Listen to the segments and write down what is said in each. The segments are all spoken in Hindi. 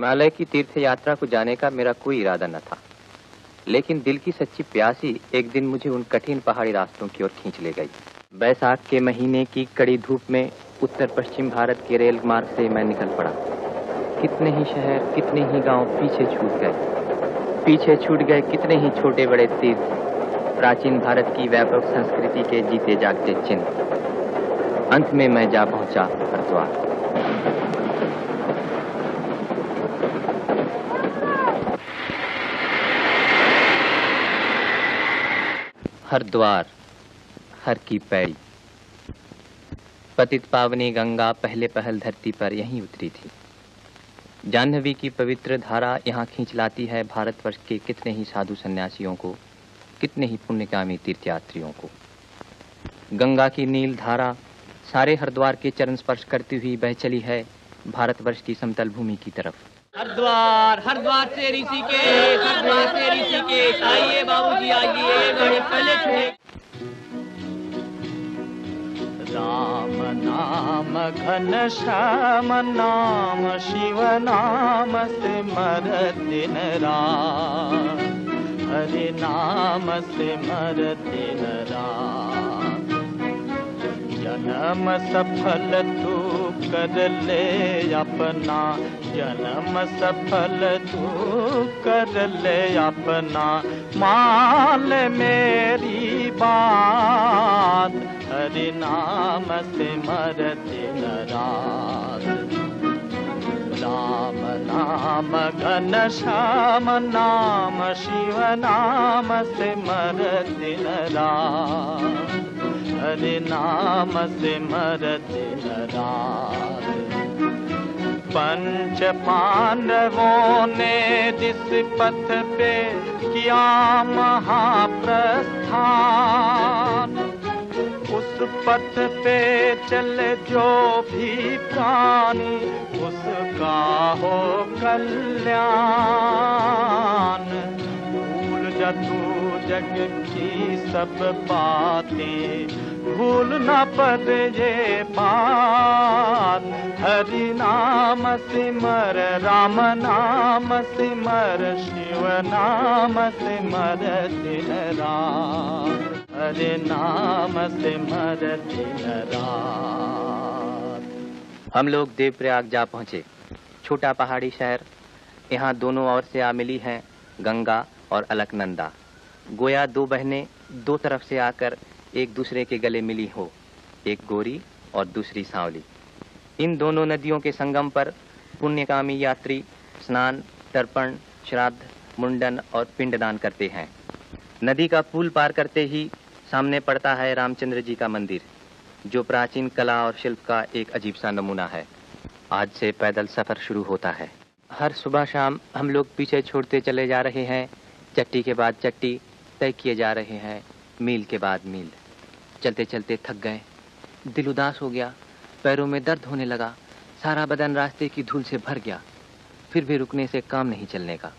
हिमालय की तीर्थ यात्रा को जाने का मेरा कोई इरादा न था, लेकिन दिल की सच्ची प्यास ही एक दिन मुझे उन कठिन पहाड़ी रास्तों की ओर खींच ले गई। बैसाख के महीने की कड़ी धूप में उत्तर पश्चिम भारत के रेल मार्ग से मैं निकल पड़ा। कितने ही शहर, कितने ही गांव पीछे छूट गए कितने ही छोटे बड़े तीर्थ, प्राचीन भारत की व्यापक संस्कृति के जीते जागते चिन्ह। अंत में मैं जा पहुंचा हरिद्वार। हरिद्वार, हर की पैड़ी। पतित पावनी गंगा पहले पहल धरती पर यहीं उतरी थी। जाह्नवी की पवित्र धारा यहाँ खींच लाती है भारतवर्ष के कितने ही साधु सन्यासियों को, कितने ही पुण्यकामी तीर्थयात्रियों को। गंगा की नील धारा सारे हरिद्वार के चरण स्पर्श करती हुई बह चली है भारतवर्ष की समतल भूमि की तरफ। हरिद्वार, हरिद्वार से ऋषिकेश, हरिद्वार से ऋषिकेश, आइए बाबूजी आइए, बड़े पहले छुए। राम नाम घन श्याम नाम, शिव नाम सिमर दिन रात, हरि नाम सिमर दिन रात। जन्म सफल तू कर ले अपना, जन्म सफल तू कर ले अपना, मान मेरी बात, हरि नाम सिमर दिन रात। राम नाम घन श्याम नाम, शिव नाम सिमर दिन रात, हरि नाम सिमर दिन रात। पंच पांडवों ने जिस पथ पे किया महाप्रस्थान, उस पथ पे चले जो भी प्राणी, उसका हो कल्याण। भूल जा तू जग की सब बातें, भूल न पद ये बात, हरि नाम सिमर, राम नाम सिमर, शिव नाम सिमर दिन रात, हरि नाम सिमर दिन रात। हम लोग देवप्रयाग जा पहुंचे, छोटा पहाड़ी शहर। यहाँ दोनों ओर से आ मिली हैं गंगा और अलकनंदा। गोया दो बहनें दो तरफ से आकर एक दूसरे के गले मिली हो, एक गोरी और दूसरी सांवली। इन दोनों नदियों के संगम पर पुण्यकामी यात्री स्नान, तर्पण, श्राद्ध, मुंडन और पिंडदान करते हैं। नदी का पुल पार करते ही सामने पड़ता है रामचंद्र जी का मंदिर, जो प्राचीन कला और शिल्प का एक अजीब सा नमूना है। आज से पैदल सफर शुरू होता है। हर सुबह शाम हम लोग पीछे छोड़ते चले जा रहे हैं, चट्टी के बाद चट्टी तय किए जा रहे हैं, मील के बाद मील। चलते चलते थक गए, दिल उदास हो गया, पैरों में दर्द होने लगा, सारा बदन रास्ते की धूल से भर गया। फिर भी रुकने से काम नहीं चलने का।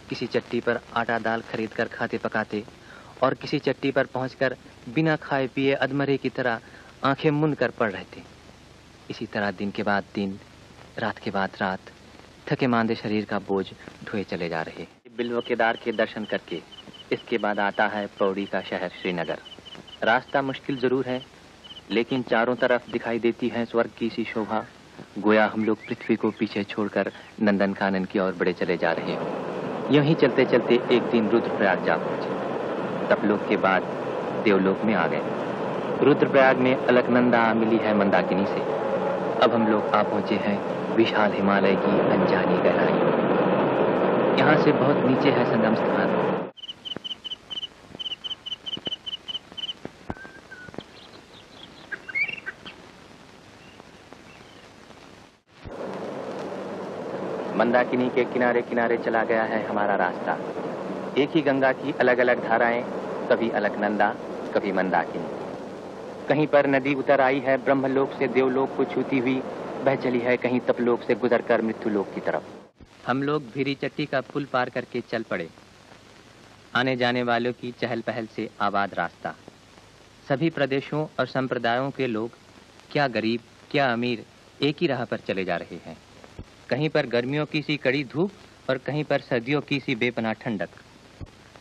किसी चट्टी पर आटा दाल खरीद कर खाते पकाते और किसी चट्टी पर पहुंचकर बिना खाए पिए अधमरे की तरह आंखें मूंद कर पड़ रहे थे। इसी तरह दिन के बाद दिन, रात के बाद रात, थके मांदे शरीर का बोझ ढोए चले जा रहे। बिल्व केदार के दर्शन करके इसके बाद आता है पौड़ी का शहर श्रीनगर। रास्ता मुश्किल जरूर है, लेकिन चारों तरफ दिखाई देती है स्वर्ग की सी शोभा। गोया हम लोग पृथ्वी को पीछे छोड़कर नंदन कानन की ओर बढ़े चले जा रहे हैं। यूं ही चलते चलते एक दिन रुद्रप्रयाग जा पहुंचे। तपलोक के बाद देवलोक में आ गए। रुद्रप्रयाग में अलकनंदा मिली है मंदाकिनी से। अब हम लोग आ पहुंचे हैं विशाल हिमालय की अनजानी गहराइयों। यहाँ से बहुत नीचे है संगम स्थान। मंदाकिनी के किनारे किनारे चला गया है हमारा रास्ता। एक ही गंगा की अलग अलग धाराएं, कभी अलकनंदा, कभी मंदाकिनी। कहीं पर नदी उतर आई है ब्रह्मलोक से देवलोक को छूती हुई, बह चली है कहीं तपलोक से गुजरकर मृत्युलोक की तरफ। हम लोग भीरी चट्टी का पुल पार करके चल पड़े। आने जाने वालों की चहल पहल से आबाद रास्ता। सभी प्रदेशों और संप्रदायों के लोग, क्या गरीब क्या अमीर, एक ही राह पर चले जा रहे हैं। कहीं पर गर्मियों की सी कड़ी धूप और कहीं पर सर्दियों की सी बेपनाह ठंडक।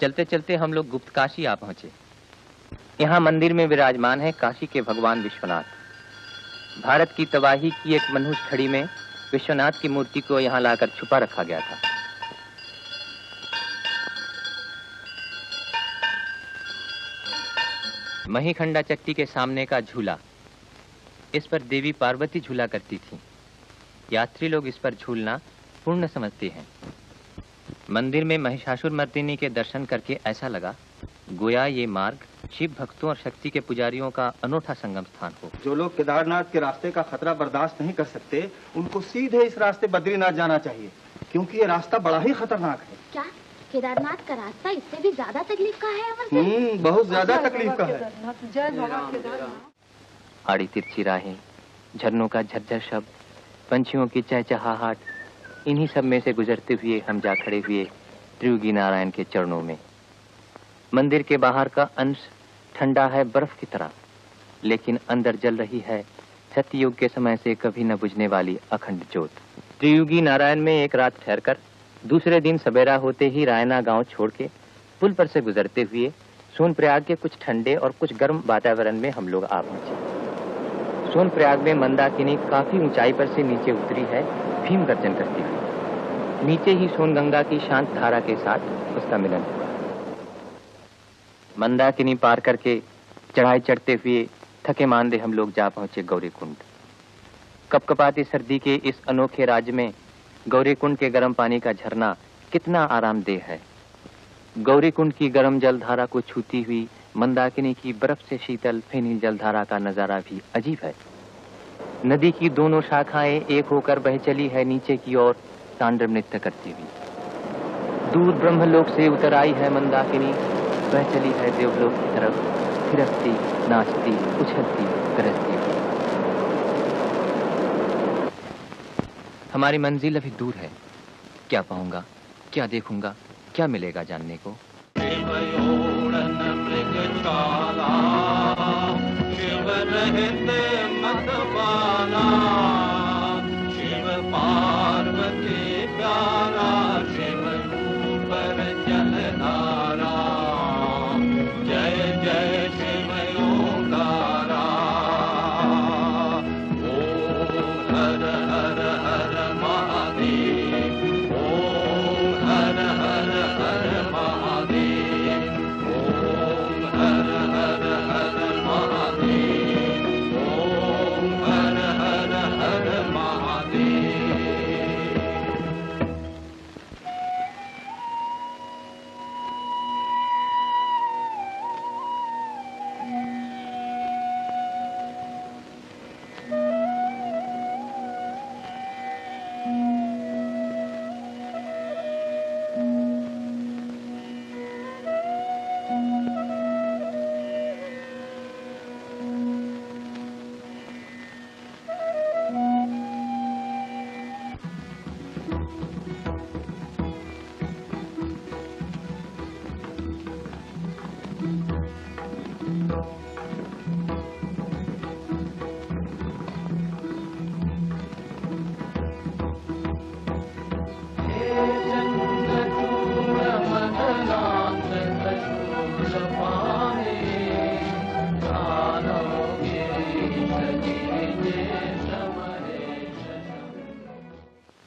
चलते चलते हम लोग गुप्त काशी आ पहुंचे। यहाँ मंदिर में विराजमान है काशी के भगवान विश्वनाथ। भारत की तबाही की एक मनहूस घड़ी में विश्वनाथ की मूर्ति को यहाँ लाकर छुपा रखा गया था। महीखंडा चट्टी के सामने का झूला, इस पर देवी पार्वती झूला करती थी। यात्री लोग इस पर झूलना पुण्य समझते हैं। मंदिर में महिषासुर मर्दिनी के दर्शन करके ऐसा लगा गोया ये मार्ग शिव भक्तों और शक्ति के पुजारियों का अनोखा संगम स्थान हो। जो लोग केदारनाथ के रास्ते का खतरा बर्दाश्त नहीं कर सकते, उनको सीधे इस रास्ते बद्रीनाथ जाना चाहिए, क्योंकि ये रास्ता बड़ा ही खतरनाक है। क्या केदारनाथ का रास्ता इससे भी ज्यादा तकलीफ का है? अमर बहुत ज्यादा तकलीफ का है। आड़ी तिरछी राहें, झरनों का झरझर शब्द, पंछियों की चहचहाहट, इन्हीं सब में से गुजरते हुए हम जा खड़े हुए त्रियुगी नारायण के चरणों में। मंदिर के बाहर का अंश ठंडा है बर्फ की तरह, लेकिन अंदर जल रही है सत्ययुग के समय से कभी न बुझने वाली अखंड ज्योत। त्रियुगी नारायण में एक रात ठहरकर दूसरे दिन सवेरा होते ही रायना गांव छोड़ के पुल पर से गुजरते हुए सोनप्रयाग के कुछ ठंडे और कुछ गर्म वातावरण में हम लोग आ पहुंचे। सोनप्रयाग में मंदाकिनी काफी ऊंचाई पर से नीचे उतरी है भीम गर्जन करती हुई। नीचे ही सोनगंगा की शांत धारा के साथ उसका मिलन हुआ। मंदाकिनी पार करके चढ़ाई चढ़ते हुए थके मांदे हम लोग जा पहुंचे गौरीकुंड। कपकपाती सर्दी के इस अनोखे राज्य में गौरीकुंड के गर्म पानी का झरना कितना आरामदेह है। गौरीकुंड की गर्म जलधारा को छूती हुई मंदाकिनी की बर्फ से शीतल फेनी जलधारा का नजारा भी अजीब है। नदी की दोनों शाखाएं एक होकर बह चली है नीचे की ओर तांडव नृत्य करती हुई। दूर ब्रह्मलोक से उतर आई है मंदाकिनी, बह चली है देवलोक की तरफ, थिरकती, नाचती, उछलती, गरजती हुई। हमारी मंजिल अभी दूर है। क्या पाऊंगा, क्या देखूंगा, क्या मिलेगा जानने को। शिव रहित मतवाला, शिव पार्वती प्यारा, शिव ऊपर जलधारा, जय जय शिव ओंकारा। ओम हर हर हर महादेव, ओम हर हर हर महादेव, ओम हर हर हर महादेव, ओम हर हर हर महादेव।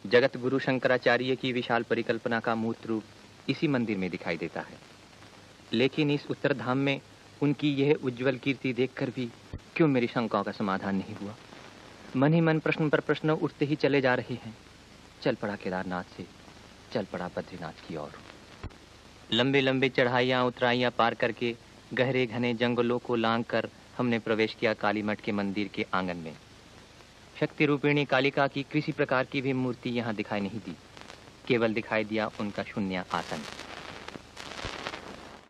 जगत गुरु शंकराचार्य की विशाल परिकल्पना का मूर्त रूप इसी मंदिर में दिखाई देता है। लेकिन इस उत्तरधाम में उनकी यह उज्जवल कीर्ति देखकर भी क्यों मेरी शंकाओं का समाधान नहीं हुआ। मन ही मन प्रश्न पर प्रश्न उठते ही चले जा रहे हैं। चल पड़ा केदारनाथ से, चल पड़ा बद्रीनाथ की ओर। लंबे लंबे चढ़ाइयाँ उतराइयाँ पार करके गहरे घने जंगलों को लांघ कर हमने प्रवेश किया काली मठ के मंदिर के आंगन में। शक्ति रूपिणी कालिका की किसी प्रकार की भी मूर्ति यहाँ दिखाई नहीं दी, केवल दिखाई दिया उनका शून्य आसन।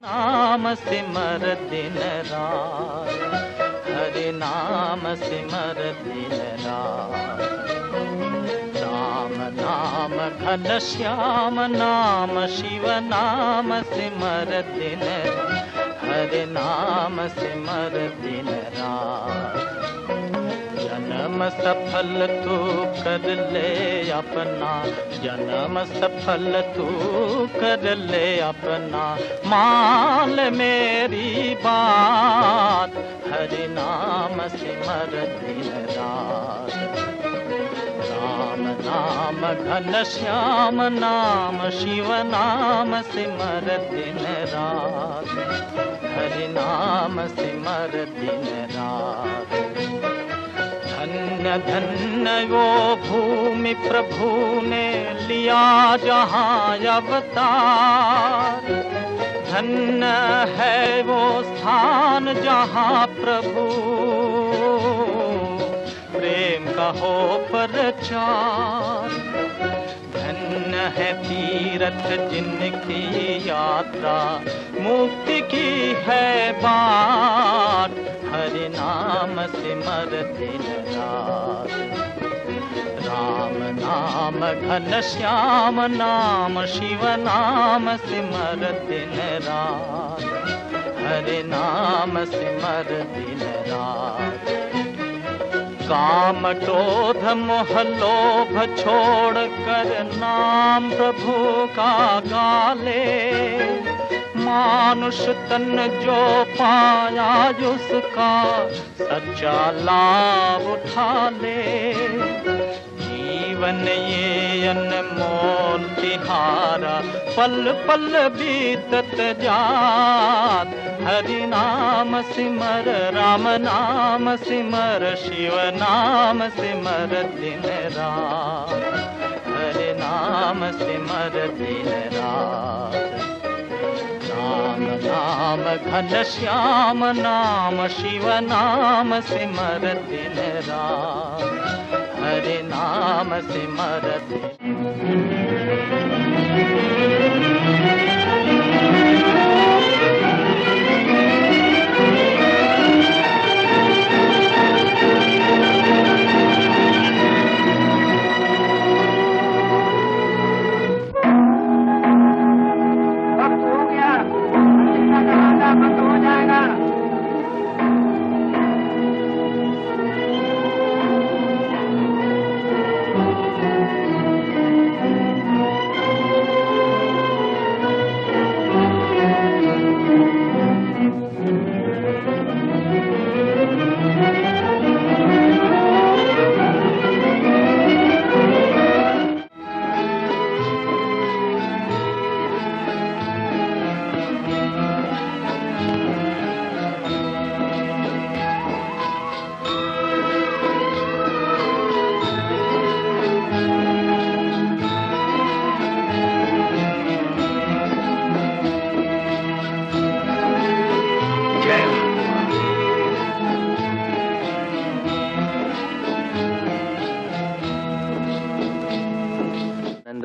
नाम सिमर दिन रात, हरे नाम सिमर दिन रात, राम नाम घन श्याम नाम, शिव नाम सिमर दिन, हरे नाम सिमर दिन रात। जन्म सफल तू कर ले अपना, जन्म सफल तू कर ले अपना, मान ले मेरी बात, हरि नाम सिमर दिन रात। राम नाम घन श्याम नाम, शिव नाम सिमर दिन रात, हरि नाम सिमर दिन रात। धन्य धन्य वो भूमि प्रभु ने लिया जहाँ अवतार, धन्य है वो स्थान जहाँ प्रभु प्रेम का हो प्रचार। धन्य है तीर्थ जिनकी यात्रा, मुक्ति की है बात, हरि नाम सिमर दिन रात। राम नाम घन श्याम नाम, शिव नाम सिमर दिन रात, हरि नाम सिमर दिन रात। काम क्रोध मोह लोभ छोड़ कर नाम प्रभु का गाले, मानुष तन जो पाया उसका सच्चा लाभ उठा ले। जीवन ये अनमोल तिहारा, पल पल बीतत जात, हरि नाम सिमर राम नाम सिमर, शिव नाम सिमर दिन रात, हरि नाम सिमर दिन रात। राम नाम घन श्याम नाम, शिव नाम सिमर दिन रात, हरि नाम सिमर दिन।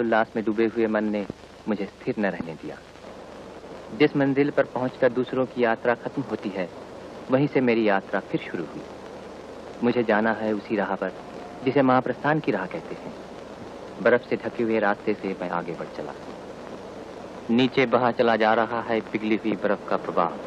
उल्लास में डूबे हुए मन ने मुझे स्थिर न रहने दिया। जिस मंजिल पर पहुंचकर दूसरों की यात्रा खत्म होती है, वहीं से मेरी यात्रा फिर शुरू हुई। मुझे जाना है उसी राह पर जिसे महाप्रस्थान की राह कहते हैं। बर्फ से ढके हुए रास्ते से मैं आगे बढ़ चला। नीचे बहा चला जा रहा है पिघली हुई बर्फ का प्रवाह।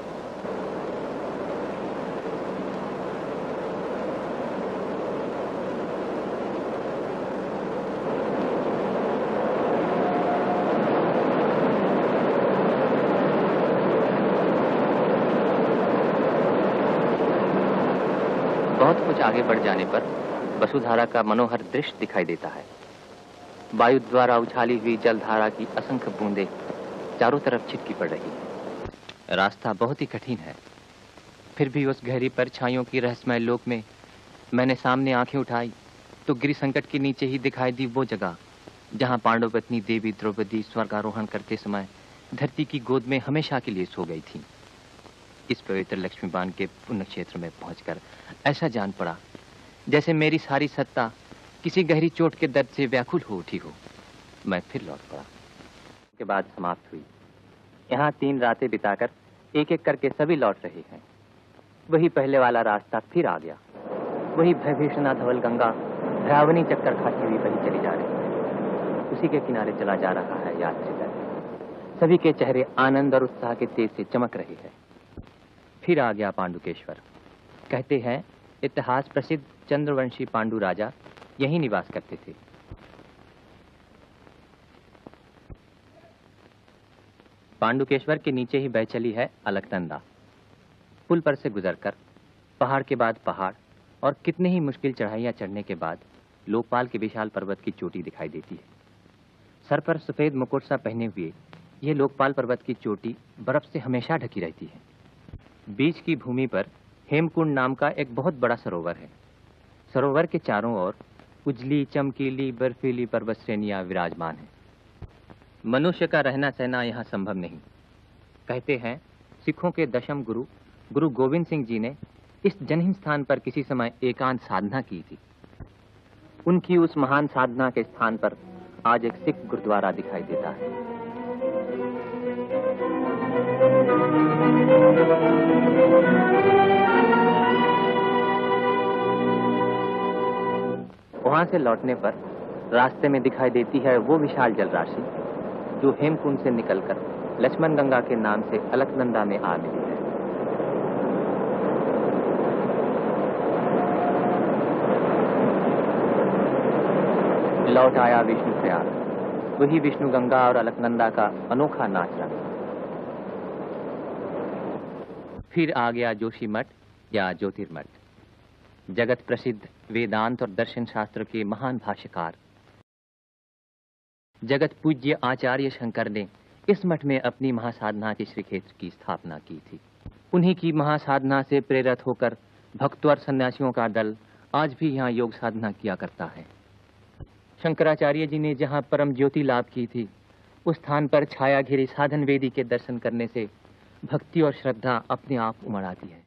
बहुत कुछ आगे बढ़ जाने पर वसुधारा का मनोहर दृश्य दिखाई देता है। वायु द्वारा उछाली हुई जलधारा की असंख्य बूंदें चारों तरफ छिटकी पड़ रही है। रास्ता बहुत ही कठिन है, फिर भी उस गहरी परछाइयों की रहस्यमय लोक में मैंने सामने आंखें उठाई तो गिरि संकट के नीचे ही दिखाई दी वो जगह जहां पांडव पत्नी देवी द्रौपदी स्वर्गारोहण करते समय धरती की गोद में हमेशा के लिए सो गई थी। इस पवित्र लक्ष्मीबान के पुण्य क्षेत्र में पहुंचकर ऐसा जान पड़ा जैसे मेरी सारी सत्ता किसी गहरी चोट के दर्द से व्याकुल हो उठी हो। मैं फिर लौट पड़ा। के बाद समाप्त हुई। यहाँ 3 रातें बिताकर एक एक करके सभी लौट रहे हैं। वही पहले वाला रास्ता फिर आ गया। वही भयभीषणा धवल गंगा भयावनी चक्कर खाती हुई बही चली जा रही है। उसी के किनारे चला जा रहा है यात्री दल। सभी के चेहरे आनंद और उत्साह के तेज से चमक रहे हैं। फिर आ गया पांडुकेश्वर। कहते हैं इतिहास प्रसिद्ध चंद्रवंशी पांडु राजा यहीं निवास करते थे। पांडुकेश्वर के नीचे ही बह चली है अलकनंदा। पुल पर से गुजरकर पहाड़ के बाद पहाड़ और कितने ही मुश्किल चढ़ाइयां चढ़ने के बाद लोकपाल के विशाल पर्वत की चोटी दिखाई देती है। सर पर सफेद मुकुट सा पहने हुए ये लोकपाल पर्वत की चोटी बर्फ से हमेशा ढकी रहती है। बीच की भूमि पर हेमकुंड नाम का एक बहुत बड़ा सरोवर है। सरोवर के चारों ओर उजली चमकीली बर्फीली पर्वत श्रेणियां विराजमान हैं। मनुष्य का रहना सहना यहाँ संभव नहीं। कहते हैं सिखों के दशम गुरु गुरु गोविंद सिंह जी ने इस जनहीन स्थान पर किसी समय एकांत साधना की थी। उनकी उस महान साधना के स्थान पर आज एक सिख गुरुद्वारा दिखाई देता है। वहां से लौटने पर रास्ते में दिखाई देती है वो विशाल जलराशि जो हेमकुंड से निकलकर लक्ष्मण गंगा के नाम से अलकनंदा में आ मिली है। लौट आया विष्णु प्रयाग, वही विष्णु गंगा और अलकनंदा का अनोखा नाच रंग। फिर आ गया जोशी मठ या ज्योतिर्मठ। जगत प्रसिद्ध वेदांत और दर्शन शास्त्र के महान भाष्यकार जगत पूज्य आचार्य शंकर ने इस मठ में अपनी महासाधना के श्रीक्षेत्र की स्थापना की थी। उन्हीं की महासाधना से प्रेरित होकर भक्तों और सन्यासियों का दल आज भी यहाँ योग साधना किया करता है। शंकराचार्य जी ने जहाँ परम ज्योति लाभ की थी, उस स्थान पर छाया घिरी साधन वेदी के दर्शन करने से भक्ति और श्रद्धा अपने आप उमड़ आती है।